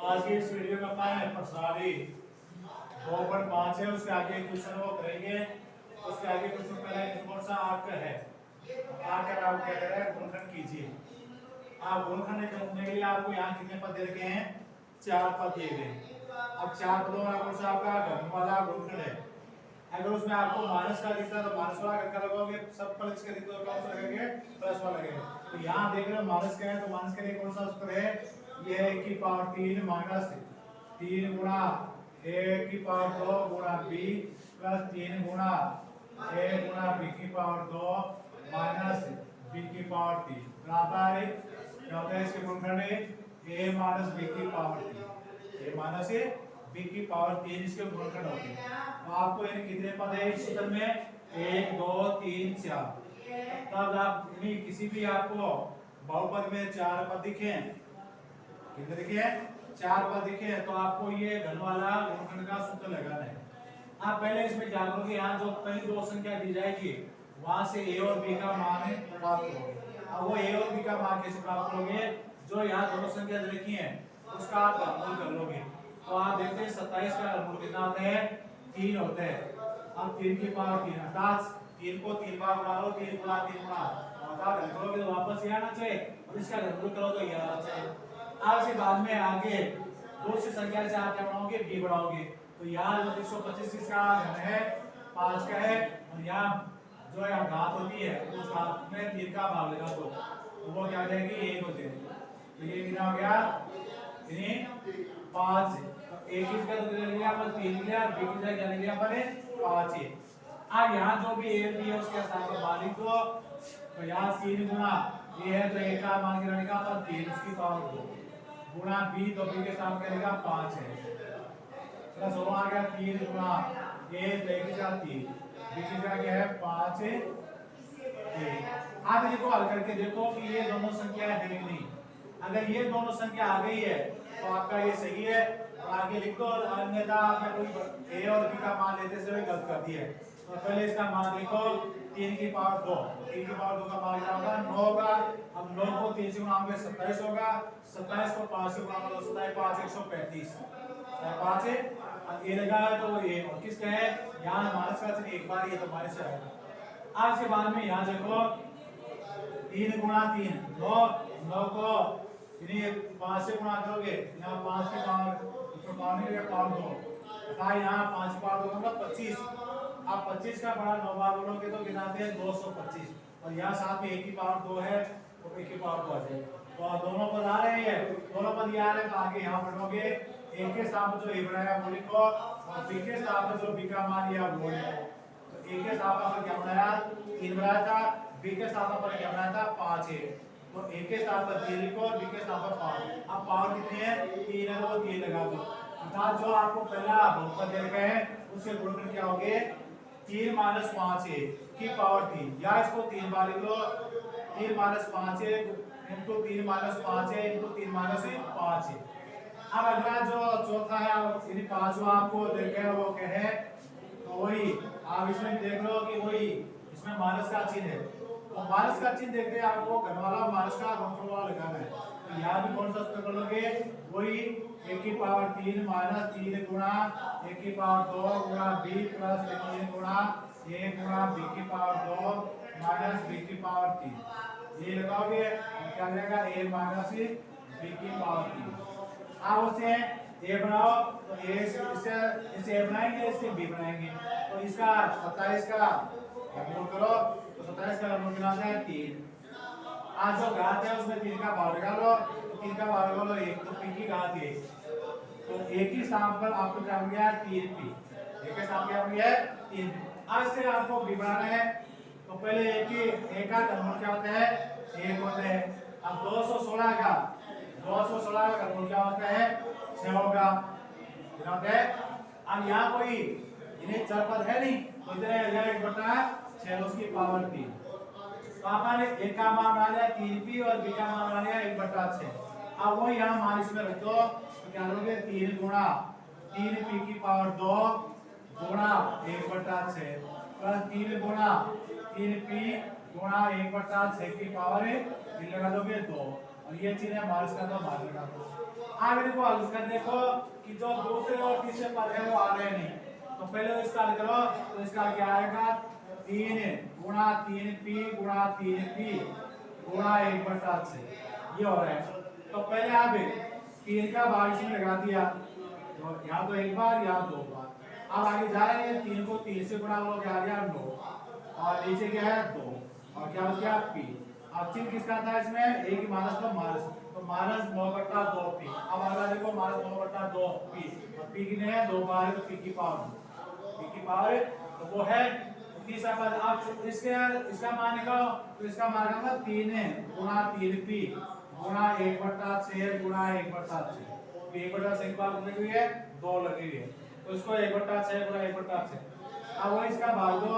आज की इस वीडियो में अपन प्रश्नावली 2.5 है, उसके आगे क्वेश्चन वो करेंगे। उसके आगे क्वेश्चन पहला कौन सा आपका है, आपका नाम क्या कह रहा है, गुणनखंड कीजिए। आप गुणनखंड करने के लिए आपको यहाँ कितने पद दे रखे हैं, 4 पद दिए गए। अब 4 पदों में कौन सा आपका घन वाला गुणनखंड है। अगर उसमें आपको माइनस का दिखता है तो माइनस वाला करके लगाओगे, सब प्लस का दिखता है तो कौन सा लगेगा, प्लस वाला लगेगा। तो यहाँ देख रहे हो माइनस का है तो माइनस के लिए कौन सा उत्तर है, ये है 1 की पावर 3 माइनस 3 गुणा 1 की पावर 2 गुणा b प्लस 3 गुणा 1 गुणा b की पावर 2 माइनस b की पावर 3 बराबर क्या होता है, इसके गुणनखंड a माइनस b की पावर 3, a माइनस b की पावर 3 इसके गुणनखंड होते हैं। तो आपको यानी कितने पद है इस सूत्र में, 1 2 3 4। तब आप किसी भी आपको बहुपद में 4 पद दिखे, कितने दिखे, 4 पद दिखे, तो आपको ये घन वाला गुणनखंड का सूत्र लगाना है। आप पहले इसमें क्या करोगे, यहाँ जो पहली दो संख्या दी जाएगी वहां से a और b का मान प्राप्त करोगे। अब वो a और b का मान कैसे प्राप्त करोगे, जो यहाँ दोनों संख्या लिखी है उसका आप घनमूल कर लोगे। तो आप देखते हैं 27 का घनमूल कितना होता है, 3 होता है। अब 3 की पावर 3 अर्थात 3 को 3 बार गुणा लो, 3 गुणा 3 गुणा अर्थात घन करोगे तो वापस ये आना चाहिए और इसका घनमूल करो तो ये आना चाहिए। अब से बाद में आगे दूसरी संख्या से आप क्या बनाओगे, b बढ़ाओगे। तो यहाँ जो 125 इसका घन है 5 का है, और यहाँ जो है घात होती है उस घात में 3 का भाग लगा दो तो वो क्या हो जाएगी, 1 हो जाएगी। तो ये कितना हो गया, 5। एक ही का ले लिया अपन 3 लिया, b की जगह क्या ले लिया अपन 5 है। अब यहाँ जो भी a b है उसके साथ में मालिक को, तो यहाँ 3 गुणा a है तो a का मान गिराने का अपन 3 उसकी पावर 2 गुणा b, तो b के साथ करेगा 5 है प्लस हो आ गया 3 गुणा a तो a की जगह 3, b की जगह क्या है 5 है। आप इनको हल करके देखो कि ये दोनों संख्या है कि नहीं। अगर ये दोनों संख्या आ गई है तो आपका ये सही है, और आगे लिखो, और अन्यथा आपने कोई a और b का मान लेते से गलत कर दिया है। तो पहले इसका मान लिखो, 3 की पावर 2, 3 की पावर 2 का मान क्या होगा, 9 होगा। अब 9 को 3 से गुणाओगे 27 होगा, 27 को 5 से गुणा करो 27 5 135 5 है। अब ये लगा है तो ये और किसका है, यहाँ माइनस का चिन्ह एक बार ये तो माइनस आएगा। आज के बाद में यहाँ देखो 3 गुणा 3 9, 9 को 5 से गुणा करोगे, यहाँ 5 की पावर 2 था, यहाँ 5 की पावर 2 मतलब 25। आप 25 का बड़ा 9 बार बोलोगे तो गिनाते हैं 225, और यहाँ साथ में 1 की पावर 2 है तो 1 की पावर 2 आ जाएगी। तो दोनों पद आ रहे हैं, दोनों पद आ रहे हैं, तो आगे यहाँ पढ़ोगे a के स्थान पर जो a बनाया वो लिखो, और b के स्थान पर जो b का मान लिया वो लिखो। तो a के स्थान पर क्या बनाया, 3 बनाया था, b के स्थान पर क्या बनाया था 5 है। तो a के स्थान पर 3 लिखो और b के स्थान पर 5। अब पावर कितनी है, 3 है तो 3 लगा दो। अर्थात जो आपको पहला बहुपद दे रखा है उसके गुणनखंड क्या होंगे, 3 माइनस 5 है की पावर 3, या इसको 3 बार लिख लो, 3 माइनस 5 है इनटू 3 माइनस 5 है इनटू 3 माइनस 5 है। अब अगला जो चौथा है, यानी पांचवा आपको देखा है वो क्या है, तो वही आप इसमें देख लो कि वही इसमें माइनस का चिन्ह है, तो माइनस का चिन्ह देखते हैं आपको घन वाला माइनस का गुणनखंड वाला लगाना है। तो यहाँ भी कौन सा सूत्र कर लोगे, वही 1 की पावर 3 माइनस 3 गुणा 1 की पावर 2 गुणा b प्लस 3 गुणा 1 गुणा b की पावर 2 माइनस b की पावर 3। ये लगाओगे क्या मिलेगा, a माइनस b की पावर 3। आप उसे a बनाओ तो a इसे a बनाएंगे, इससे b बनाएंगे, तो इसका 27 का घनमूल करो, तो 27 का घनमूल कितना आता है 3। आज जो घात है उसमें 3 का भाग लगा लो, तो 3 का भाग लगा लो 1, तो p की घात 1, तो एक ही स्थान पर आपको क्या हो गया 3p, एक के स्थान क्या हो गया 3। आज से आपको b बनाना है, तो पहले एक का घनमूल क्या होता है 1 होता है। अब 216 का घनमूल क्या होता है 6 होगा, कितना होता है। अब यहाँ कोई इन्हें चर पद है नहीं, तो इधर 1/6 उसकी पावर 3। तो आपने एक का मान बना लिया 3p और b का मान बना लिया 1/6। अब वो यहाँ मान इसमें रख दो, तो क्या करोगे 3 गुणा 3p की पावर 2 गुणा 1/6 प्लस 3 गुणा 3p गुणा 1/6 की पावर 3 लगा दोगे 2। और ये चीज है माइनस का, तो बाहर लगा दो। आप इनको हल कर देखो कि जो दूसरे और तीसरे पद है वो आ रहे नहीं, तो पहले तो इसका हल करो। तो इसका क्या आएगा, 3 गुणा 3p गुणा 3p गुणा 1/6 ये हो रहा है। तो पहले आप 3 का भाग इसमें लगा दिया, तो यहाँ तो एक बार यहाँ दो बार। अब आगे जा रहे हैं, 3 को 3 से गुणा करो, क्या आ गया 9, और नीचे क्या है 2, और क्या हो गया p। अब चिन्ह किसका था इसमें, a की माइनस का माइनस, तो माइनस 9/2p। अब अगला देखो माइनस 9/2p, और p कितने हैं 2 बार है, तो p की पावर तो वो है तीसरा पद। अब इसका मान निकालो, तो इसका मान निकालो 3 गुणा 3p गुणा 1/6 गुणा 1/6। 1/6 की पावर कितनी हुई है 2 लगी हुई है, तो इसको 1/6 गुणा 1/6। अब वो इसका भाग दो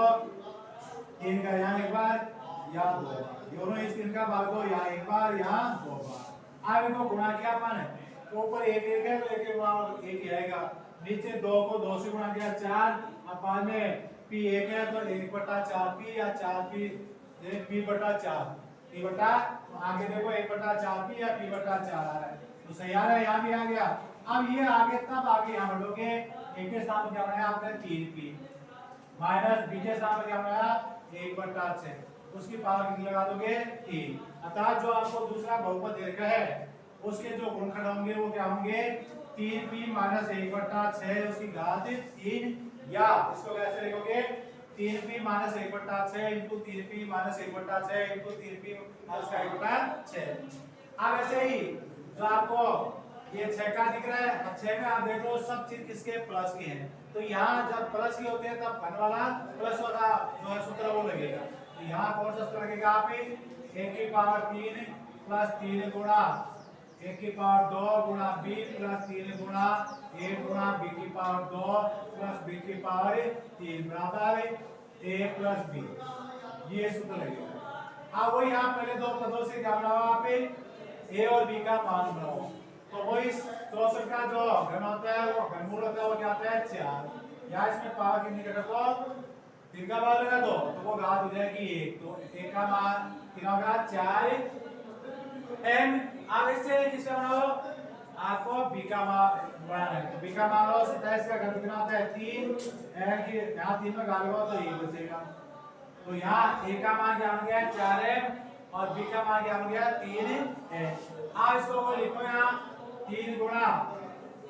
3 का, यहाँ एक बार यहाँ 2 बार, दोनों इस 3 का भाग दो, यहाँ एक बार यहाँ 2 बार। अब इनको गुणा किया अपन, तो ऊपर 1 1 है, तो 1 गुणा 1 आएगा, नीचे 2 को 2 से गुणा किया 4, अब बाद में p 1 है तो 1/4p या 4p p/4 p/, आगे देखो 1/4p या p/4 आ रहा है, तो सही आ रहा है, यहाँ भी आ गया। अब ये आगे तब आगे यहाँ बढ़ोगे, a के स्थान पर क्या बनाया आपने 3p माइनस b के स्थान पर क्या बनाया 1/6, उसकी पावर कितनी लगा दोगे 3। अर्थात जो आपको दूसरा बहुपद दे रखा है उसके जो गुणनखंड होंगे वो क्या होंगे 3p माइनस 1/6 उसकी घात 3, या इसको कैसे लिखोगे 3p minus 1/6 into 3p minus 1/6 into 3p minus 1/6। अब ऐसे ही जो आपको ये 6 का दिख रहा है, 6 में आप देख लो सब चीज किसके प्लस के हैं, तो यहाँ जब प्लस के होते हैं तब घन वाला प्लस वाला जो है सूत्र वो लगेगा। तो यहाँ कौन सा सूत्र लगेगा आप 1 की पावर 3 प्लस 3 गुणा 1 की पावर 2 गुणा b प्लस 3 गुणा 1 गुणा b की पावर 2 प्लस b की पावर 3 बराबर a प्लस b, ये सूत्र लगेगा। अब वही आप पहले दो पदों से क्या बनाओ आप a और b का मान बनाओ, तो वो इस 64 का जो घन होता है वो घनमूल होता है वो क्या आता है 4, या इसमें पावर कितनी कर दो 3 का पावर लगा दो, तो वो घात हो जाएगी 1, तो 1 का मान कितना होगा 4n। अब इससे किसका बनाओ आपको b का मान बनाना है, तो b का मान लो 27 का घन कितना होता है 3, n की यहाँ 3 में घात लगाओ तो ये बचेगा, तो यहाँ a का मान क्या हो गया 4m और b का मान क्या हो गया 3n। अब इसको वो लिखो यहाँ 3 गुणा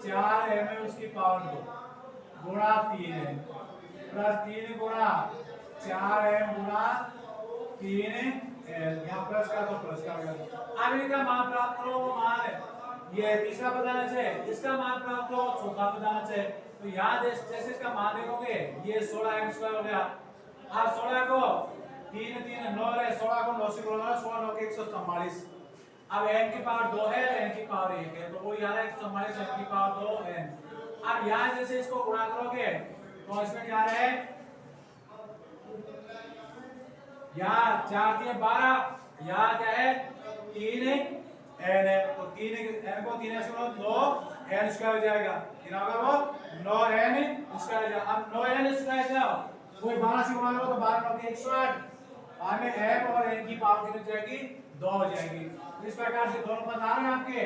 4m उसकी पावर 2 गुणा 3n प्लस 3 गुणा 4m गुणा 3n, यहाँ प्लस का तो प्लस का हो गया। अब इनका मान प्राप्त करो, वो मान है ये तीसरा पदांश है, इसका मान प्राप्त करो चौथा पदांश है, तो यहाँ जैसे इसका मान देखोगे ये 16m² हो गया। अब 16 को 3 3 9 है, 16 को 9 से गुणा 16 9 के 144। अब n की पावर 2 है, n की पावर 1 है, तो वो यार 144 n की पावर 2 n। अब यहाँ जैसे इसको गुणा करोगे तो इसमें क्या है यहाँ 4 3 12, यहाँ क्या है 3 n है, तो 3 n को 3 से गुणा 9n² हो जाएगा, कितना होगा वो 9n² हो जाएगा। अब 9n² जाओ कोई 12 से गुणा करो तो 12 9 के 108, बाद में m और n की पावर कितनी हो जाएगी 2 हो जाएगी। इस प्रकार से दोनों पद आ रहे हैं आपके,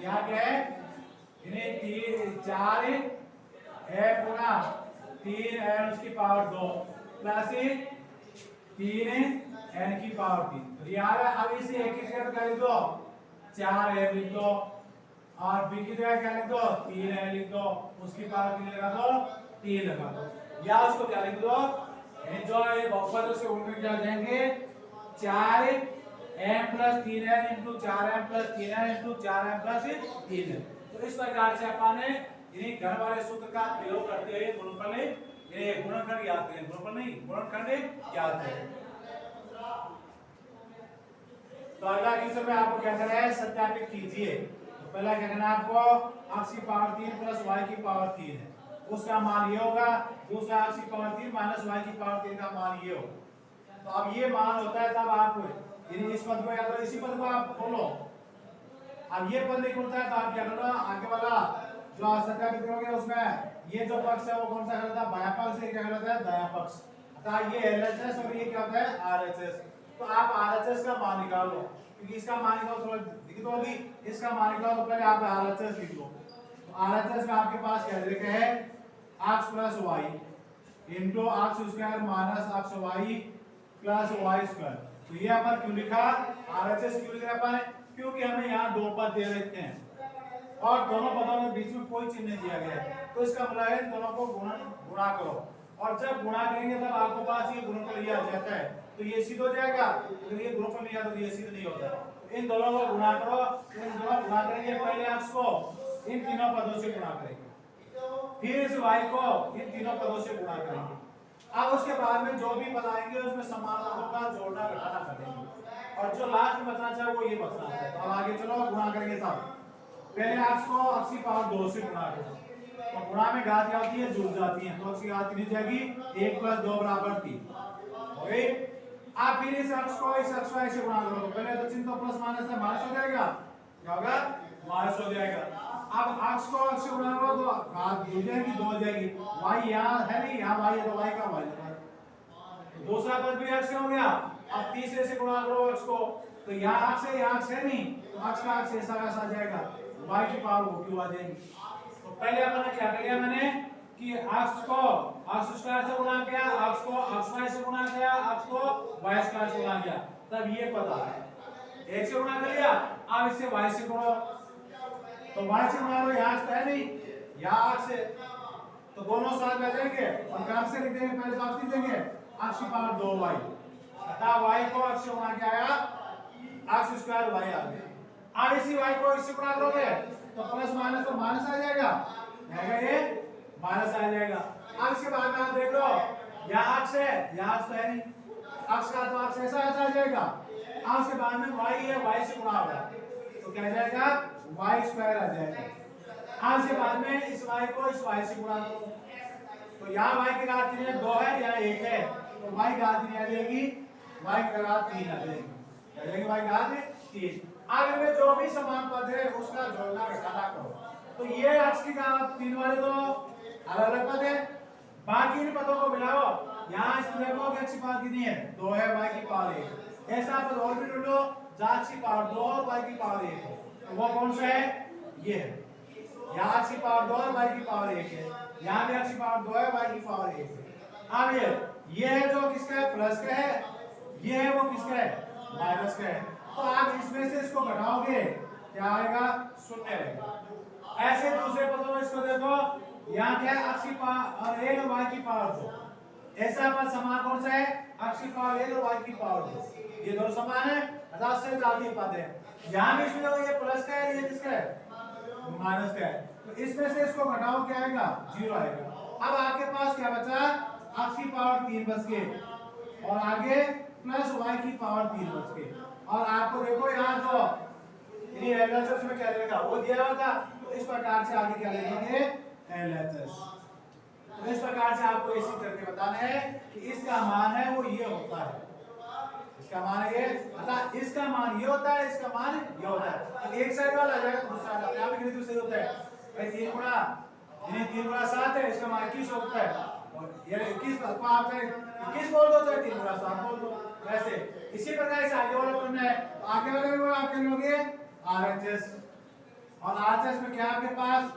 यहाँ क्या है इन्हें 4 m गुणा 3n उसकी पावर 2 प्लस 3 n की पावर 3, तो यहाँ अब इसे एक की जगह क्या लिख दो 4m लिख दो, और b की जगह क्या लिख दो 3n लिख दो, उसकी पावर कितनी लगा दो 3 लगा दो, या उसको क्या लिख दो जो ये बहुपद उसके उल्टे क्या जाएंगे 4m plus 3n into 4m plus 3n into 4m plus 3n। तो इस प्रकार से अपन इन्हीं घन वाले सूत्र का प्रयोग करते हुए गुणनखंड याद करें, गुणनफल नहीं गुणनखंड याद करें। तो अगला क्वेश्चन में आपको क्या करना है सत्यापित कीजिए। तो पहला क्या करना है आपको x की पावर 3 प्लस y की पावर 3 है, उसका मान ये होगा, दूसरा x की पावर 3 माइनस y की पावर 3 का मान ये होगा। तो अब ये मान होता है तब आप इस पद को या तो इसी पद को आप खोलो, अब ये पद नहीं खुलता है तो आप क्या करो आगे वाला जो सत्यापित करोगे उसमें ये जो पक्ष है वो कौन सा कहलाता है बायां पक्ष, ये क्या कहलाता है दायां पक्ष, अर्थात ये LHS और ये क्या होता है RHS। तो आप RHS का मान निकाल लो, क्योंकि इसका मान निकालो, थोड़ा दिक्कत होगी। इसका मान निकालो तो पहले आप आरएचएस लिख लो। तो आरएचएस में आपके पास क्या लिखा है, x plus y into x square minus x y plus y square. तो ये अपन क्यों लिखा आरएचएस क्यों लिखा अपन, क्योंकि हमें यहाँ दो पद दे रखे हैं और दोनों पदों के बीच में कोई चिन्ह नहीं दिया गया है, तो इसका मतलब है दोनों को गुणा करो, और जब गुणा करेंगे तब आपके पास ये गुणनफल आ जाता है, तो ये सिद्ध हो जाएगा। अगर ये गुणनफल नहीं आता तो ये सिद्ध नहीं होता। इन दोनों को गुणा करो, इन दोनों गुणा करेंगे, पहले x को इन तीनों पदों से गुणा करेंगे, फिर इस y को इन तीनों पदों से गुणा करेंगे। अब उसके बाद में जो भी पद आएंगे उसमें समान पदों का जोड़ना घटाना कर देंगे, और जो लास्ट में बचना चाहे वो ये बचना है। तो अब आगे चलो गुणा करेंगे सब। पहले x को x की पावर 2 से गुणा करो, तो गुणा में घात क्या होती है, जुड़ जाती है, तो x की घात कितनी जाएगी, 1 प्लस 2 बराबर 3। ओके, अब फिर इस x को इस xy से गुणा करो, तो पहले तो चिन्ह तो प्लस माइनस है, माइनस हो जाएगा, क्या होगा, माइनस हो जाएगा। अब x को x से गुणा करो तो घात जुड़ जाएगी, 2 हो जाएगी, y यहाँ है नहीं, यहाँ y है तो y का y है, दूसरा पद भी x से हो गया। अब तीसरे से गुणा करो x को, तो यहाँ x है नहीं, तो x का x ऐसा वैसा आ जाएगा, y की पावर वो क्यों आ जाएगी। तो पहले अपन ने क्या किया, मैंने कि x को x स्क्वायर से गुणा किया, x को xy से गुणा किया, x को y स्क्वायर से गुणा किया, तब ये पता है एक से गुणा कर लिया। अब इससे y से गुणा, तो y से गुणा लो, यहाँ x है नहीं, यहाँ x है, तो दोनों साथ में आ जाएंगे और क्रम से लिख देंगे, पहले तो x लिख देंगे, x की पावर 2y, अतः y को x से गुणा किया आया, x स्क्वायर y आ गया। अब इसी y को इससे गुणा करोगे तो प्लस माइनस तो माइनस आ जाएगा, ये माइनस आ जाएगा। अब इसके बाद में आप देख लो, यहाँ x है, यहाँ x तो है नहीं, x का तो x ऐसा आ जाएगा। अब उसके बाद में y है, y से गुणा होगा तो क्या आ जाएगा, y स्क्वायर आ जाएगा। अब इसके बाद में इस y को इस y से गुणा करो, तो यहाँ y की घात 3 है, 2 है, यहाँ 1 है, तो y की घात 3 आ जाएगी, y की घात 3 आ जाएगी, आ जाएगी y की घात 3। अब इनमें जो भी समान पद है उसका जोड़ना घटाना करो, तो ये x की घात 3 वाले तो अलग अलग पद है, बाकी इन पदों को मिलाओ। यहाँ इसमें देखो कि x की पावर कितनी है, 2 है, y की पावर 1। ऐसा पद और भी ढूंढो जहाँ x की पावर 2 और y की पावर 1 है, तो वो कौन सा है, ये है। यहाँ x की पावर 2 और y की पावर 1 है, यहाँ भी x की पावर 2 है, y की पावर 1 है। अब ये है जो किसका है, प्लस का है, ये है वो किसका है, माइनस का है, तो आप इसमें से इसको घटाओगे क्या आएगा, 0 आएगा। ऐसे दूसरे पदों में इसको देखो, यहाँ क्या है, x की पावर 1 और y की पावर 2, ऐसा पद समान कौन सा है, x की पावर 1 और y की पावर 2, ये दोनों समान है, अर्थात से जाती पद है। यहाँ भी इसमें ये प्लस का है, ये किसका है, माइनस का है, तो इसमें से इसको घटाओ क्या आएगा, 0 आएगा। अब आपके पास क्या बचा, x की पावर 3 बच गए और आगे प्लस y की पावर 3 बच गए, और आपको देखो यहाँ जो ये LHS में क्या लिखा वो दिया हुआ था, तो इस प्रकार से आगे क्या लिखेंगे, LHS। तो इस प्रकार से आपको इसी करके बताना है कि इसका मान है वो ये होता है, इसका मान है ये, अर्थात इसका मान ये होता है, इसका मान ये होता है। तो एक साइड वाला आ जाएगा तो दूसरा आ जाएगा, यहाँ भी सही होता है भाई, 3 गुणा 7 है, इसका मान 21 होता है, और ये 21 को आप 21 बोल दो चाहे 3 गुणा 7 बोल दो, वैसे इसी प्रकार से आगे वाला करना है। तो आगे वाले में आप क्या लोगे, RHS, और RHS में क्या आपके पास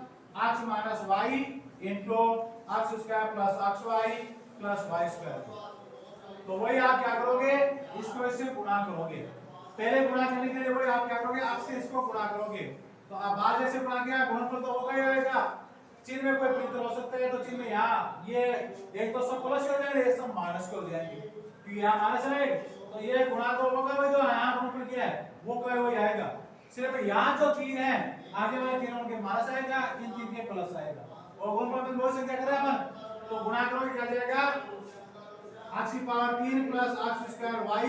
x minus y into x square plus xy plus y square, तो वही आप क्या करोगे, इसको इससे गुणा करोगे, पहले गुणा करने के लिए वही आप क्या करोगे, x से इसको गुणा करोगे, तो अब बाद जैसे गुणा किया गुणनफल तो होगा ही होगा, चिन्ह में कोई परिवर्तन हो सकता है, तो चिन्ह में यहाँ ये एक तो सब प्लस हो जाएंगे, ये सब माइनस हो जाएंगे, क्योंकि यहाँ माइनस है तो ये गुणा तो होगा वही, जो यहाँ गुणनफल किया है वो कोई वही आएगा, सिर्फ यहाँ जो 3 है आगे वाले तीनों के माइनस आएगा, इन 3 के प्लस आएगा, और गुणनफल में दो से क्या करें अपन, तो गुणा करोगे क्या जाएगा, x की power 3 plus x square y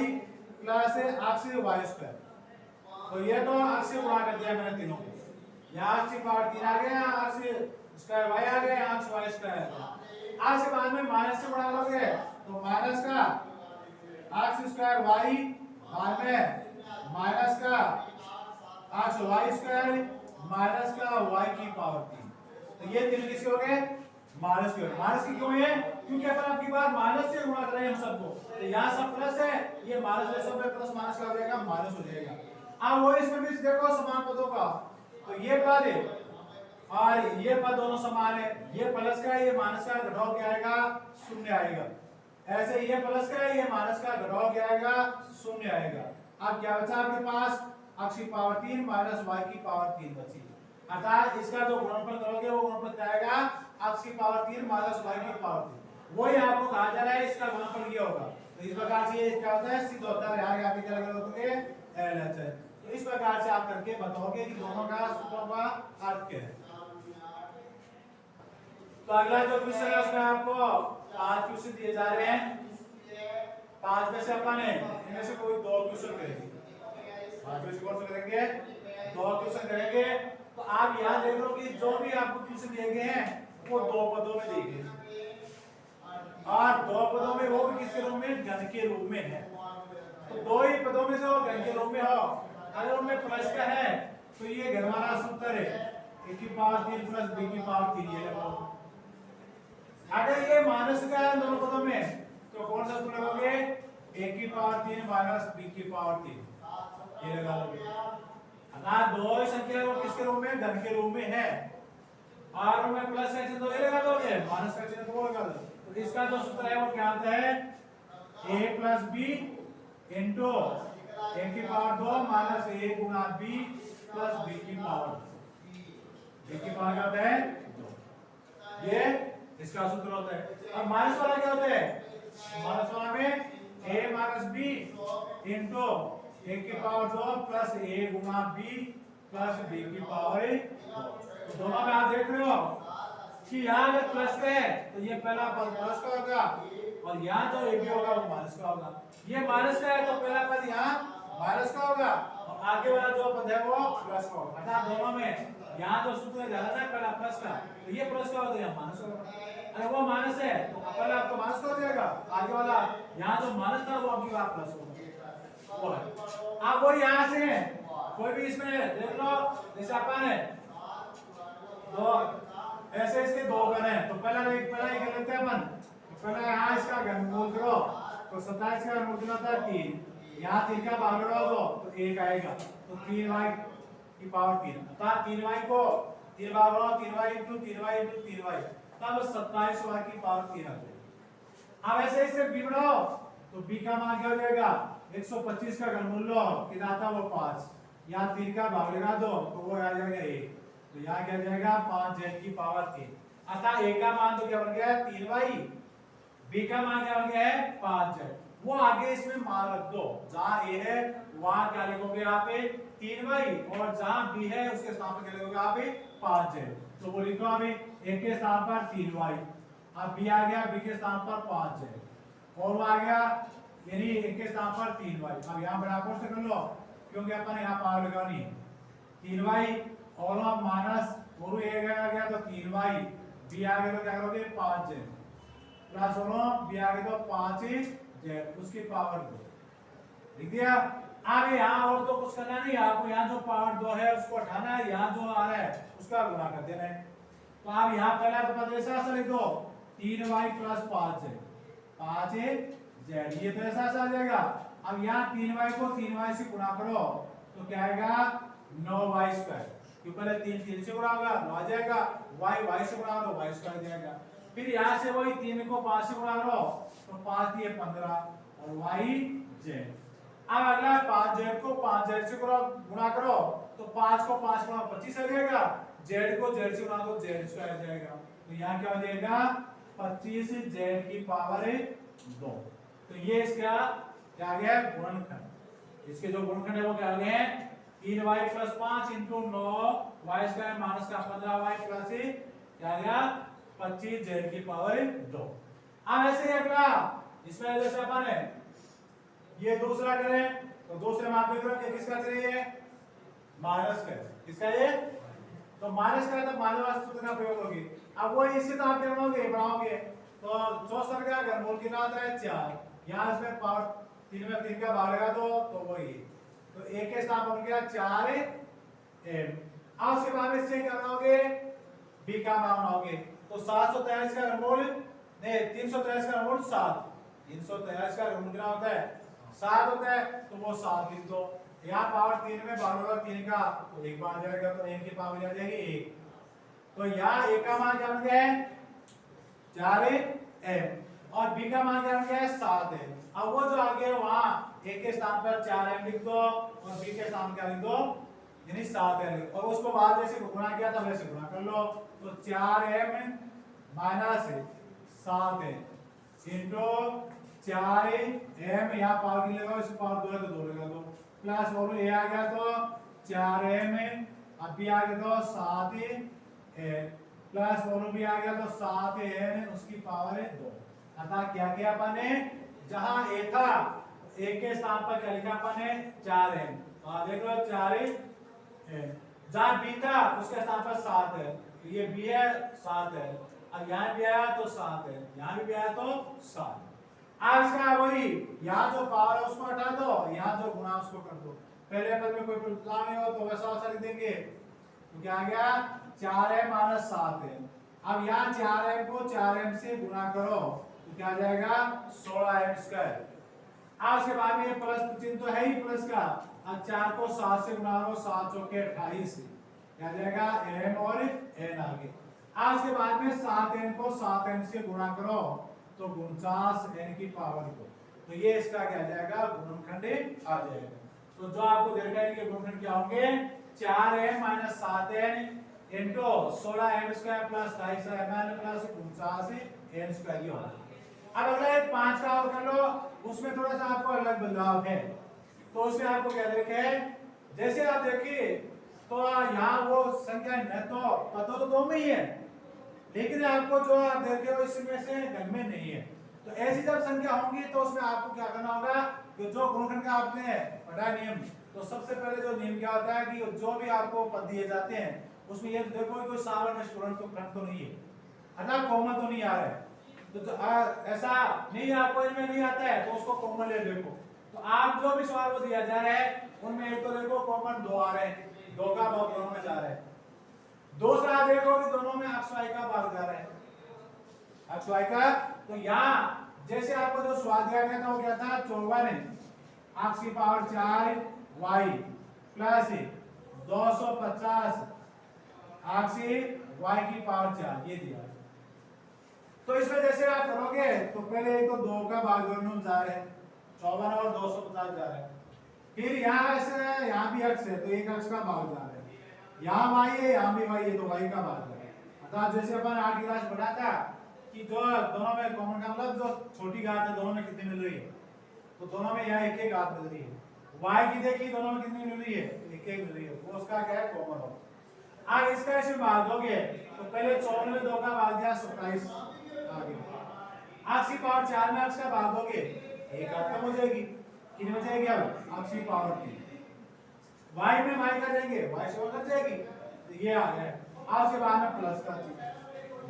plus x y square, तो ये तो x से गुणा कर दिया मैंने तीनों को, यहाँ x की पावर 3 आ गया, x स्क्वायर y आ गया, x y स्क्वायर आ गया। आज के बाद में माइनस से गुणा करोगे तो माइनस का x स्क्वायर y बाद में माइनस का x y स्क्वायर माइनस का y की पावर 3, तो ये तीनों किसके हो गए, माइनस के। माइनस की क्यों है, क्योंकि अपन आपकी बार माइनस से गुणा कर रहे हैं हम सबको, तो यहाँ सब प्लस है, ये माइनस है, सब में प्लस माइनस का हो जाएगा, माइनस हो जाएगा। अब वो इसमें भी देखो समान पदों का, तो ये पद और ये पद दोनों समान है, ये प्लस का ये माइनस का घटाव क्या आएगा, शून्य आएगा। ऐसे ये प्लस का ये माइनस का घटाव क्या आएगा, शून्य आएगा। अब क्या बचा आपके पास, x की पावर 3 माइनस y की पावर 3 बची। अर्थात इसका जो गुणनफल करोगे वो गुणनफल क्या आएगा, x की पावर 3 माइनस y की पावर 3। वही आपको कहा जा रहा है इसका गुणनफल ये होगा। तो इस प्रकार से ये क्या होता है, सिद्ध होता है। यहाँ आगे क्या लगा दोगे, LHS। तो इस प्रकार से आप करके बताओगे कि दोनों का सूत्रों का अर्थ क्या है। तो अगला जो क्वेश्चन है उसमें आपको 5 क्वेश्चन दिए जा रहे हैं। 5 में से अपन इनमें से कोई 2 क्वेश्चन करेंगे। 5 में से कौन सा करेंगे, 2 क्वेश्चन करेंगे। तो आप यहाँ देख लो कि जो भी आपको क्वेश्चन दिए गए हैं वो 2 पदों में दिए गए, और 2 पदों में वो भी किसके रूप में, घन के रूप में है। तो 2 ही पदों में से घन के रूप में हो, अगर उनमें प्लस का है तो ये घर वाला सूत्र है a की पावर 3 प्लस b की पावर 3 ये लगाओ। अगर ये माइनस का है दोनों पदों में तो कौन सा सूत्र लगाओगे, a की पावर 3 माइनस b की पावर 3 ये लगा लोगे। अगर 2 ही संख्या वो किसके रूप में, घन के रूप में है, और उनमें प्लस का चिन्ह तो ये लगा दोगे, माइनस का चिन्ह तो वो लगा दो। तो इसका जो सूत्र है वो क्या आता है, a plus b into a की power 2 minus a Guna b plus b की पावर, b की पावर क्या होता है 2। ये इसका सूत्र होता है। और माइनस वाला क्या होता है, माइनस वाला में a minus b into a की power 2 plus a Guna b plus b की पावर 2। तो दोनों में आप देख रहे हो कि यहाँ अगर प्लस का है तो ये पहला पद प्लस का होगा, और यहाँ जो ए बी होगा वो माइनस का होगा। ये माइनस का है तो पहला पद यहाँ माइनस का होगा, और आगे वाला जो पद है वो प्लस का होगा। अर्थात दोनों में यहाँ जो सूत्र ज्यादा है पहला प्लस का, तो ये प्लस का होगा, यहाँ माइनस का होगा। अगर वो माइनस है तो पहला आपको माइनस का हो जाएगा, आगे वाला यहाँ जो माइनस था वो आपकी बार प्लस होगा, वो है। अब वो यहाँ से कोई भी इसमें देख लो, जैसे अपन है तो ऐसे इसके 2 घन है, तो पहला एक कर लेते हैं अपन। तो पहला यहाँ इसका घनमूल करो, तो 27 का घनमूल कितना था 3, यहाँ 3 का भाग लगाओ तो 1 आएगा, तो 3y की पावर 3। अर्थात 3y को 3 बार बनाओ, 3y into 3y into 3y, तब 27y की पावर 3 आ जाएगी। अब ऐसे इससे b बनाओ तो b का मान क्या हो जाएगा, 125 का घनमूल लो कितना था वो 5, यहाँ 3 का भाग लगा दो तो वो आ जाएगा 1, तो यहाँ क्या जाएगा 5z की पावर 3। अतः a का मान तो क्या बन गया है 3y, b का मान क्या बन गया है 5z। वो आगे इसमें मान रख दो, जहाँ a है वहां क्या लिखोगे आप 3y, और जहाँ b है उसके स्थान पर क्या लिखोगे आप 5z। तो वो लिखो अभी a के स्थान पर 3y, अब b आ गया b के स्थान पर 5z, और वो आ गया यानी a के स्थान पर 3y। अब यहाँ बराबर से कर लो क्योंकि अपन यहाँ पावर लगानी है, 3y और अब माइनस और a गया तो 3y, b आ गया तो क्या करोगे 5z, प्लस और b आ गया तो 5z उसकी पावर 2, लिख दिया। अब यहाँ और तो कुछ करना नहीं, आपको यहाँ जो पावर 2 है उसको हटाना है, यहाँ जो आ रहा है उसका गुणा कर देना है। तो आप यहाँ पहला तो पद ऐसा लिख दो 3y प्लस 5z, 5z, ये तो ऐसा आ जाएगा। अब यहाँ 3y को 3y से गुणा करो तो क्या आएगा 9y स्क्वायर, क्योंकि पहले 3 से गुणा होगा 9 आ जाएगा, y से गुणा तो y स्क्वायर जाएगा। फिर यहाँ से वही 3 को 5 से गुणा करो तो 5 दिए 15 और yz। अब अगला 5z को 5z से गुणा करो तो 5 को 5 गुणा 25 आ जाएगा, z को z से गुणा तो z स्क्वायर आ जाएगा। तो यहाँ क्या हो जाएगा 25z की पावर 2। तो ये इसका क्या आ गया गुणनखंड, इसके जो गुणनखंड है वो क्या आ गए हैं 3y plus 5 into 9y square minus का 15y प्लस क्या आ गया 25z की पावर 2। अब ऐसे ही अगला इसमें जैसे अपन है ये दूसरा करें तो दूसरे में आप देख रहे हो कि किसका चाहिए माइनस का, किसका ये तो माइनस का, तो माइनस वाले सूत्र का प्रयोग होगी। अब वो इससे तो आप क्या बनाओगे बढ़ाओगे तो 64 का घनमूल कितना आता है 4, यहाँ इसमें पावर 3 में 3 का भाग लगा दो तो वही, तो a के स्थान बन गया 4m। अब उसके बाद इससे क्या बनाओगे b का मान बनाओगे तो 743 का घनमूल नहीं 343 का घनमूल 7, 343 का घनमूल कितना होता है 7 होता है, तो वो 7 लिख दो, यहाँ पावर 3 में बार 3 का तो 1 बार जाएगा तो n की पावर आ जाएगी 1। तो यहाँ a का मान क्या बन गया है 4m और b का मान क्या बन गया है 7m। अब वो जो आगे है वहां a के स्थान पर 4m लिख दो और b के स्थान क्या लिख दो यानी 7m और उसको बाद जैसे गुणा किया था वैसे गुणा कर लो। तो 4m minus 7m into 4m यहाँ पावर की लगा इस पावर 2 है तो 2 लगा दो प्लस और ये आ गया तो 4m अब भी आ गया तो 7m प्लस और भी आ गया तो 7n उसकी पावर है 2। अतः क्या किया अपन ने जहां a था a के स्थान पर क्या लिखा अपन ने 4m देख लो 4m जहां b था उसके स्थान पर 7 है तो ये b है 7 है। अब यहाँ भी आया तो 7 है यहाँ भी आया तो 7। अब इसका वही यहाँ जो पावर है उसको हटा दो यहाँ जो गुणा उसको कर दो। पहले पद में कोई बदलाव नहीं हो तो वैसा वैसा लिख देंगे तो क्या आ गया 4m माइनस 7m। अब यहाँ 4m को 4m से गुणा करो तो क्या आ जाएगा 16m स्क्वायर। अब उसके बाद में ये प्लस चिन्ह तो है ही प्लस का। अब 4 को 7 से गुणा करो 7 चौके 28 क्या आ जाएगा m और n आगे। अब उसके बाद में 7n को 7m से गुणा करो तो 49n की पावर को तो ये इसका क्या आ जाएगा गुणनखंड आ जाएगा। तो जो आपको देखा है कि गुणनखंड क्या होंगे 4m minus 7n into 16m square plus 250mn plus 49n square ये होगा। अब अगला एक 5 का और कर लो उसमें थोड़ा सा आपको अलग बदलाव है। तो उसमें आपको क्या देखे जैसे आप देखिए तो यहाँ वो संख्या न तो पता तो 2 में ही है लेकिन आपको जो आप देख रहे हो इसमें से घर में नहीं है। तो ऐसी जब संख्या होंगी तो उसमें आपको क्या करना होगा कि जो गुणनखंड का आपने पढ़ा नियम तो सबसे पहले जो नियम क्या होता है कि जो भी आपको पद दिए जाते हैं उसमें ये देखो कोई सावर्ण स्टूडेंट तो खंड तो नहीं है अर्थात कॉमन तो नहीं आ रहा है। तो ऐसा नहीं आपको इनमें नहीं आता है तो उसको कॉमन ले देखो। तो आप जो भी सवाल वो दिया जा रहा है उनमें एक तो देखो कॉमन 2 आ रहे हैं 2 का भाग दोनों में जा रहा है। दूसरा देखो कि दोनों में अक्ष y का भाग जा रहा है अक्ष y का। तो यहाँ जैसे आपको जो सवाल दिया गया था वो क्या था 54 अक्ष की पावर 4 y प्लस 250 अक्ष y की पावर 4 ये दिया। तो इसमें जैसे आप करोगे तो पहले एक तो 2 का भाग दोनों जा रहे हैं 54 और 250 जा रहे हैं। फिर यहाँ ऐसे यहाँ भी अक्ष है तो एक अक्ष का भाग जा रहा है यहाँ y है यहाँ भी y है तो y का भाग है। अर्थात जैसे अपन 8 क्लास पढ़ा था कि जो दोनों में कॉमन का मतलब जो छोटी घात है दोनों में कितनी मिल रही है तो दोनों में यहाँ एक घात मिल रही है। y की देखिए दोनों में कितनी मिल रही है एक मिल रही है वो उसका क्या है कॉमन हो। अब इसका इसमें भाग दोगे तो पहले 54 में 2 का भाग दिया 27 आगे अक्ष की पावर 4 में अक्ष का भाग दोगे एक घात कम हो जाएगी कितनी बचेगी अब अक्ष की पावर 3 y में y का देंगे y से कट जाएगी तो ये आ गया। आज के बाद में प्लस का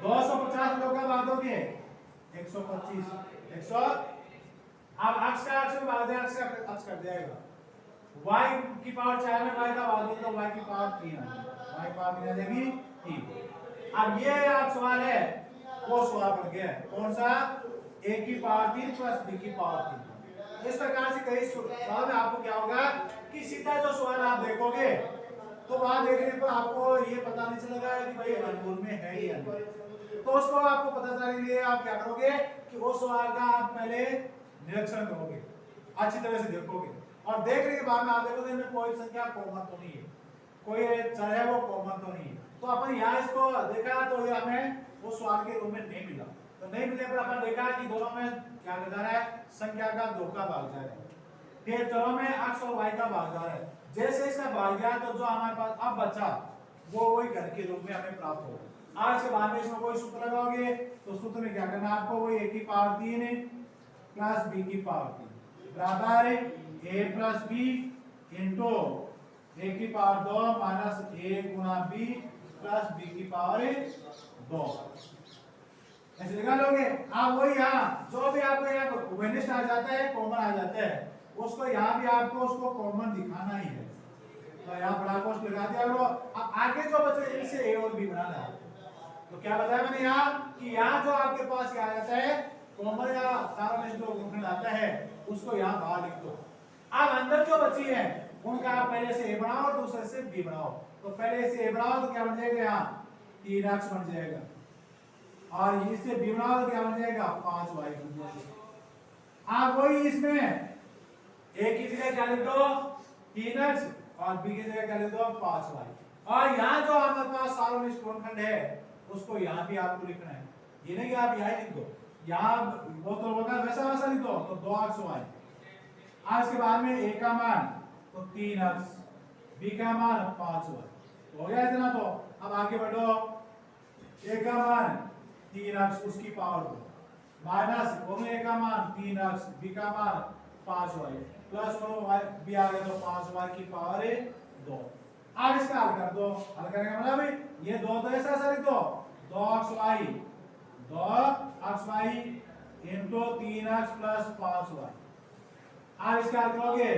250 लोग का भाग दोगे 125 100 अब अक्ष का अक्ष में भाग दें अक्ष का अक्ष कट जाएगा y की पावर 4 में y का भाग दो तो y की पावर 3 आ जाएगी y की पावर कितनी आ जाएगी 3। अब ये आप सवाल है वो सवाल बन गया कौन सा a की पावर 3 प्लस b की पावर 3। इस प्रकार से कई सवाल में आपको क्या होगा कि सीधा जो सवाल आप देखोगे तो वहां देखने पर आपको ये पता नहीं चलेगा कि भाई अनुकूल में है या नहीं। तो उसको आपको पता चलने के लिए आप क्या करोगे कि वो सवाल का आप पहले निरीक्षण करोगे अच्छी तरह से देखोगे और देखने के बाद में आप देखोगे इनमें कोई संख्या कॉमन तो नहीं है कोई चर है वो कॉमन तो नहीं है। तो अपन यहाँ इसको देखा तो ये हमें वो सवाल के रूप में नहीं मिला तो नहीं मिलने पर अपन देखा कि दोनों में क्या बता रहा है संख्या का 2 का भाग जा रहा है फिर चरों में अक्ष और y का भाग जा रहा है। जैसे इसका भाग गया तो जो हमारे पास अब बचा वो वही घर के रूप में हमें प्राप्त होगा। आज के बाद में इसमें कोई सूत्र लगाओगे तो सूत्र में क्या करना है आपको वही a की पावर 3 प्लस b की पावर 3 बराबर a plus b into a की power 2 minus a Guna b plus b की पावर 2 ऐसे लगा लोगे आप वही यहाँ जो भी आपको यहाँ वेनिस्ट आ जाता है कॉमन आ जाता है उसको यहाँ भी आपको उसको कॉमन दिखाना ही है। तो यहाँ बड़ा कोष्ठ लगा दिया वो अब आगे जो बचे इनसे a और b बनाना है। तो क्या बताया मैंने यहाँ कि यहाँ जो आपके पास क्या आ जाता है कॉमन या सारा जो गुणनखंड आता है उसको यहाँ बाहर लिख दो। अब अंदर जो बची है उनका आप पहले से ए बनाओ और दूसरे से बी बनाओ। तो पहले से ए बनाओ तो क्या बन जाएगा यहाँ 3x बन जाएगा, और इससे बी बनाओ तो क्या बन जाएगा 5y बन जाएगा। आप वही इसमें ए की जगह क्या लिख दो 3x और बी की जगह क्या लिख दो 5y, और यहाँ जो आपके पास सार्वनिष्ठ गुणनखंड है उसको यहाँ भी आपको लिखना है, ये नहीं कि आप यहाँ लिख दो, यहाँ वो तो होगा वैसा वैसा लिख दो तो 2xy। आज के बाद में a का मान तो 3x, b का मान 5y हो गया इतना। तो अब आगे बढ़ो, a का मान 3x उसकी पावर 2 माइनस दोनों a का मान 3x b का मान 5y प्लस दोनों b आ गया तो 5y की पावर 2। अब इसका हल कर दो, हल करने का मतलब ये 2 तो ऐसा लिख दो 2xy into 3x plus 5y। आप इसका हल करोगे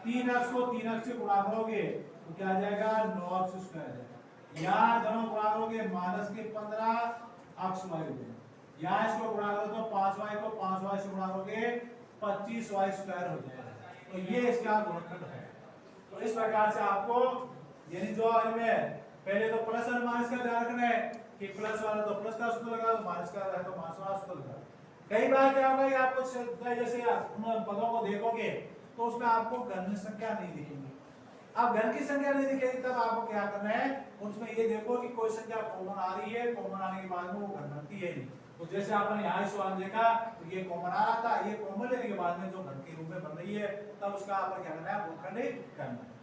3x को 3x से गुणा करोगे तो क्या आ जाएगा 9x स्क्वायर, यहाँ दोनों गुणा करोगे माइनस के 15xy हो जाएगा, यहाँ इसको गुणा करो तो 5y को 5y से गुणा करोगे 25y स्क्वायर हो जाएगा। तो ये इसका गुणनखंड है। तो इस प्रकार से आपको यानी जो इनमें पहले तो प्लस और माइनस का ध्यान रखना है कि प्लस वाला तो प्लस का सूत्र लगा, माइनस का है तो माइनस वाला सूत्र लगा। कई बार क्या होगा कि आपको जैसे उन पदों को देखोगे तो उसमें आपको घन संख्या नहीं दिखेगी। अब घन की संख्या नहीं दिखेगी तब आपको क्या करना है, उसमें ये देखो कि कोई संख्या कॉमन आ रही है, कॉमन आने के बाद में वो घन बनती है नहीं। तो जैसे आपने यहाँ सवाल देखा तो ये कॉमन आ रहा था, ये कॉमन लेने के बाद में जो घन के रूप में बन रही है तब उसका आपको क्या करना है गुणनखंड करना है।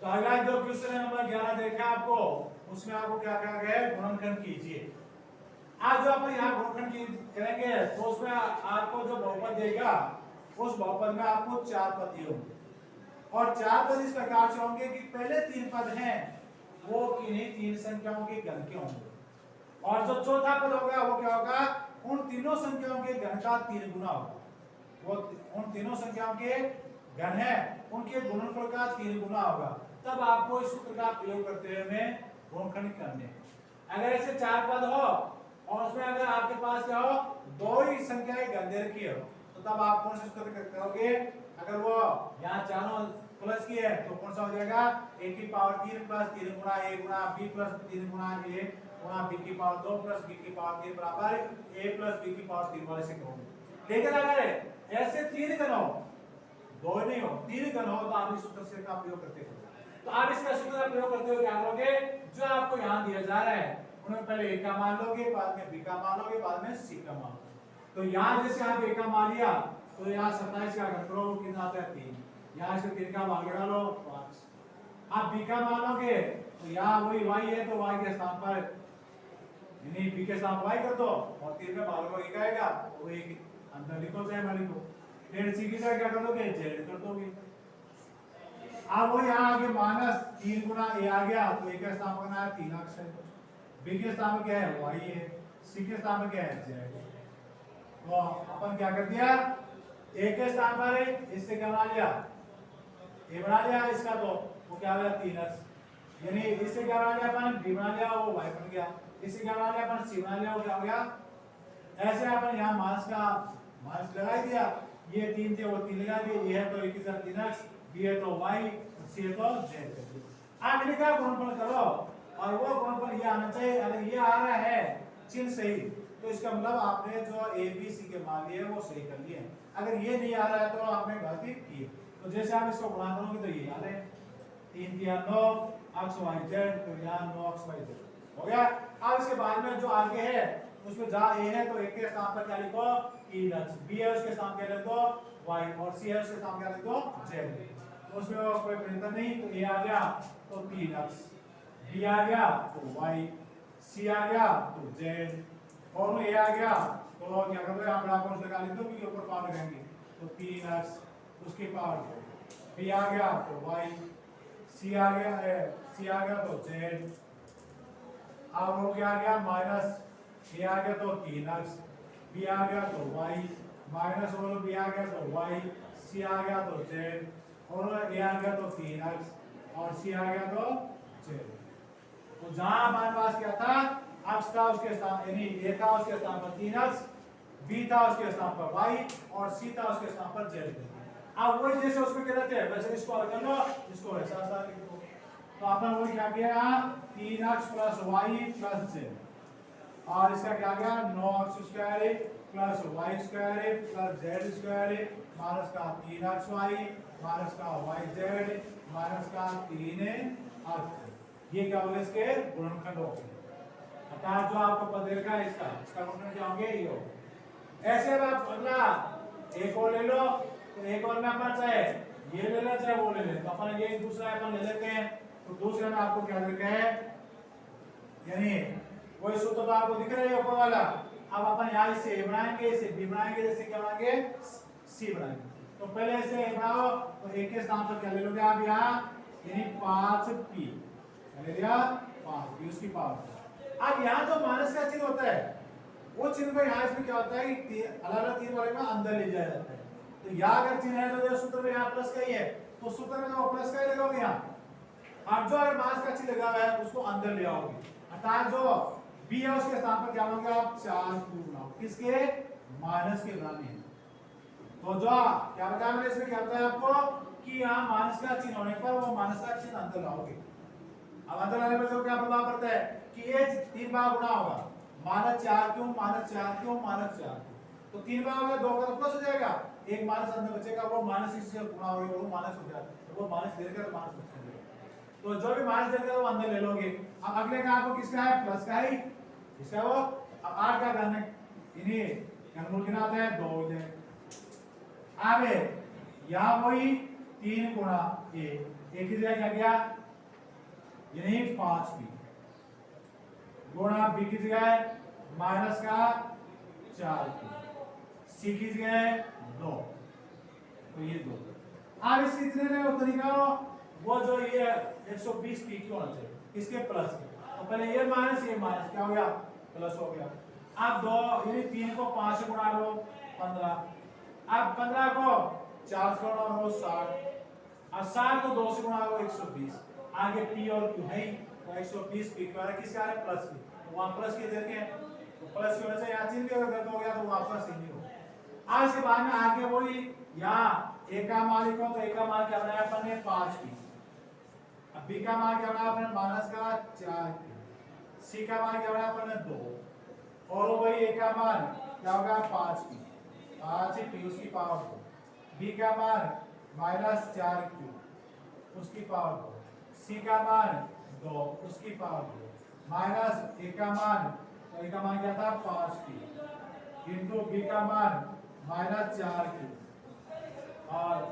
तो अगला जो क्वेश्चन नंबर 11 देखा आपको, उसमें आपको क्या कहा गया है गुणनखंड कीजिए। आज जो अपन यहाँ गुणनखंड करेंगे तो उसमें आपको जो बहुपद देगा उस बहुपद में आपको 4 पद दिए होंगे, और 4 पद इस प्रकार से होंगे कि पहले 3 पद हैं वो किन्हीं 3 संख्याओं के घन के होंगे, और जो चौथा पद होगा वो क्या होगा उन तीनों संख्याओं के घन का 3 गुना होगा। वो उन तीनों संख्याओं के घन है उनके गुणनफल का 3 गुना होगा। तब आपको इस सूत्र का प्रयोग करते हुए गुणनखंड करने हैं। अगर ऐसे 4 पद हो और उसमें अगर आपके पास क्या हो 2 ही संख्याएं घन दे रखी हो तो तब आप कौन सा सूत्र करोगे, अगर वो यहाँ चारों प्लस की है तो कौन सा हो जाएगा a की power 3 plus 3 Guna a Guna b plus 3 Guna a Guna b की पावर 2 प्लस b की पावर 3 बराबर a प्लस b की पावर 3 वाले से करोगे। लेकिन अगर ऐसे 3 घन हो 2 नहीं हो 3 घन हो तो आप इस सूत्र से का प्रयोग करते हो। तो आप इसका सूत्र का प्रयोग करते हुए क्या करोगे, जो आपको यहाँ दिया जा रहा है उनमें पहले a का मान लोगे, बाद में b का मान लोगे, बाद में c का मान। तो यहाँ जैसे आप a का मान लिया तो यहाँ 27 का घन करो कितना आता है 3, यहाँ से 3 का भाग लगा लो 5। आप b का मान लोगे तो यहाँ वही y है तो y के स्थान पर यानी b के स्थान y कर दो और 3 में भाग लो 1 आएगा वो 1 अंदर लिखो चाहे मत लिखो। फिर c की जगह क्या कर दोगे z कर दोगे। अब वो यहाँ आगे माइनस 3 गुना a आ गया तो a के स्थान पर है 3x है, b के स्थान पर क्या है y है, c के स्थान पर क्या है z। तो अपन क्या कर दिया a के स्थान पर इससे क्या बना लिया a बना लिया इसका, तो वो क्या हो गया 3x, यानी इससे क्या बना लिया अपन b बना लिया वो y बन गया, इससे क्या बना लिया अपन c बना लिया वो क्या हो गया। ऐसे अपन यहाँ माइनस लगा ही दिया, ये 3 थे वो 3 लगा दिए, ये है तो एक ही साथ 3x, b है तो y, c है तो z। आप इनका गुणनफल करो और वो गुणनफल ये आना चाहिए, अगर ये आ रहा है चिन्ह सही तो इसका मतलब आपने जो a b c के मान लिए वो सही कर लिए। अगर ये नहीं आ रहा है तो आपने गलती की। तो जैसे आप इसको गुणा करोगे तो ये आ रहे 3 3 9 x y z, तो यहाँ 9 x y z हो गया। अब इसके बाद में जो आगे है उसमें जहाँ a है तो a के स्थान पर क्या लिखो 3x, b है उसके स्थान क्या लिखो y और c है उसके स्थान क्या लिखो z। उसमें कोई परिवर्तन नहीं, तो a आ गया तो 3x, b आ गया तो y, c आ गया तो z, और में a आ गया तो क्या करोगे आप बड़ा कौन लगा लिख दो कि ऊपर पावर लगाएंगे तो 3x उसकी पावर, b आ गया तो y, c आ गया तो z। अब वो क्या आ गया माइनस a आ गया तो 3x, b आ गया तो y, माइनस और b आ गया तो y, c आ गया तो z, और a आ गया तो 3x और c आ गया तो z। तो जहां हमारे पास क्या था x था उसके स्थान यानी a था उसके स्थान पर 3x, b था उसके स्थान पर y और c था उसके स्थान पर z। अब वही जैसे उसमें क्या रहते हैं वैसे इसको अलग कर लो, इसको वैसा आसान लिख दो। तो अपन वही क्या किया 3x + y + z और इसका क्या गया 9x² + y² + z² माइनस का 3xy माइनस का yz माइनस का 3x। ये क्या होगा इसके गुणनखंड हो गए। अर्थात जो आपको पद देखा है इसका गुणनखंड क्या होंगे ये हो। ऐसे अब आप अगला एक और ले लो, तो एक और में अपन चाहे ये ले ले चाहे वो ले ले, तो अपन ये दूसरा अपन ले लेते हैं। तो दूसरे में आपको क्या दिखा है यानी वही सूत्र तो आपको दिख रहा है ऊपर वाला। अब अपन यहाँ इसे a बनाएंगे, इसे b बनाएंगे, जैसे क्या बनाएंगे c बनाएंगे। तो पहले इसे a बनाओ, तो a के स्थान पर क्या ले लोगे आप यहाँ यानी 5p ले लिया 5p उसकी पावर। अब यहाँ जो माइनस का चिन्ह होता है वो चिन्ह को यहाँ इसमें क्या होता है कि अलग-अलग तीन वाले में अंदर ले जाया जाता है। तो यहाँ अगर चिन्ह है तो सूत्र में यहाँ प्लस का ही है, तो सूत्र में तो प्लस का ही लगाओगे यहाँ। अब जो अगर माइनस का चिन्ह लगा हुआ है उसको अंदर ले आओगे, अर्थात जो b है उसके स्थान पर क्या लोगे आप 4q बनाओ, किसके माइनस के बनाने। तो जो क्या बताया मैंने इसमें क्या बताया आपको कि यहाँ माइनस का चिन्ह होने पर वो माइनस का चिन्ह अंदर लाओगे। अब अंदर लाने पर जो क्या प्रभाव पड़ता है कि ये 3 बार गुणा होगा -4q -4q। तो 3 बार होगा 2 का तो प्लस हो जाएगा, एक माइनस अंदर बचेगा वो माइनस इससे गुणा होगा वो माइनस हो जाएगा, तो वो माइनस देकर तो माइनस बच जाएगा। तो जो भी माइनस देकर वो अंदर ले लोगे। अब अगले का आपको किसका है प्लस का ही, इसका वो अब 8 का करना है इन्हीं घनमूल गिनाते हैं 2 हो जाए। अब यहाँ वही 3 गुणा a एक ही जगह क्या गया यानी 5p गुणा b की जगह माइनस का 4p c की जगह 2, तो ये 2। अब इसके इतने ने तरीका वो जो ये 120 p क्यों होना चाहिए इसके प्लस के, तो पहले ये माइनस क्या हो गया प्लस हो गया। अब 2 यानी 3 को 5 से गुणा लो 15, अब 15 को 4 से गुणा लो 60, अब 60 को 2 से गुणा लो 120। आगे p और q है तो 120 p क्यों है किसका है प्लस की, तो वहां प्लस के देते हैं तो प्लस की वजह से यहाँ चिन्ह भी अगर गलत हो गया तो वापस ही नहीं हो। आज के बाद में आगे वही यहाँ a का मान लिखो, तो a का मान क्या बनाया अपन ने 5p, अब b का मान क्या बनाया अपन माइनस का 4p, c का मान क्या बनाया अपन ने 2 और वही a का मान क्या होगा 5p उसकी पावर 2, b का मान -4q उसकी पावर 2, c का मान 2 उसकी पावर 2 माइनस a का मान, तो a का मान क्या था 5p इंटू b का मान -4q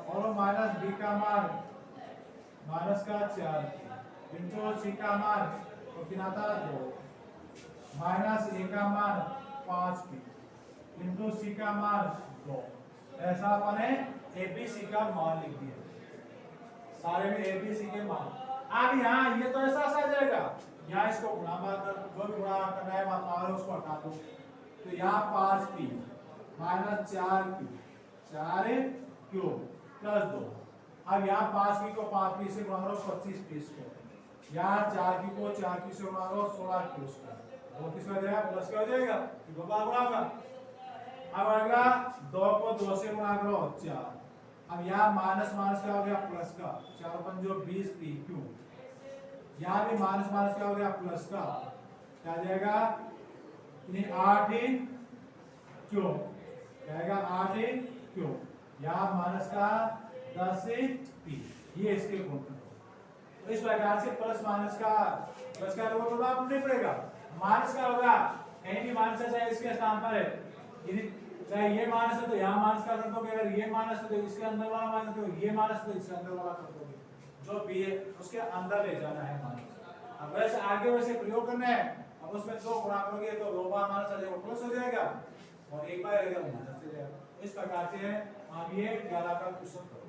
और माइनस b का मान माइनस का 4p इंटू c का मान तो कितना था 2 माइनस a का मान 5p इंटू c का मान 2। ऐसा अपन ने a b c का मान लिख दिया, सारे में a b c के मान। अब यहाँ ये तो ऐसा आ जाएगा, यहाँ इसको गुणा कर जो भी गुणा करना है पावर उसको हटा दो, तो यहाँ 5p -4q प्लस 2। अब यहाँ 5p को 5p से गुणा करो 25p को, यहाँ 4q को 4q से गुणा करो 16q स्क्वायर, वो किस हो जाएगा प्लस क्या हो जाएगा 2 बार गुणा होगा। अब अगला 2 को 2 से गुणा करो 4, अब यहाँ माइनस क्या हो गया प्लस का 4 पंजो 20pq, यहाँ भी माइनस क्या हो गया प्लस का क्या जाएगा 8q जाएगा 8q, यहाँ माइनस का 10p, ये इसके गुण। तो इस प्रकार से प्लस माइनस का प्रभाव नहीं पड़ेगा। माइनस का होगा कहीं भी माइनस है चाहे इसके स्थान पर है, चाहे ये माइनस है तो यहाँ माइनस का कर दोगे, अगर ये माइनस है तो इसके अंदर वाला माइनस, तो ये माइनस है तो इसके अंदर वाला कर दोगे, जो भी है उसके अंदर ले जाना है माइनस। अब वैसे आगे वैसे प्रयोग करना है, अब उसमें 2 गुणा करोगे तो 2 बार माइनस आ जाएगा प्लस हो जाएगा और एक बार रहेगा माइनस हो जाएगा। इस प्रकार से आप ये 11 का क्वेश्चन करो।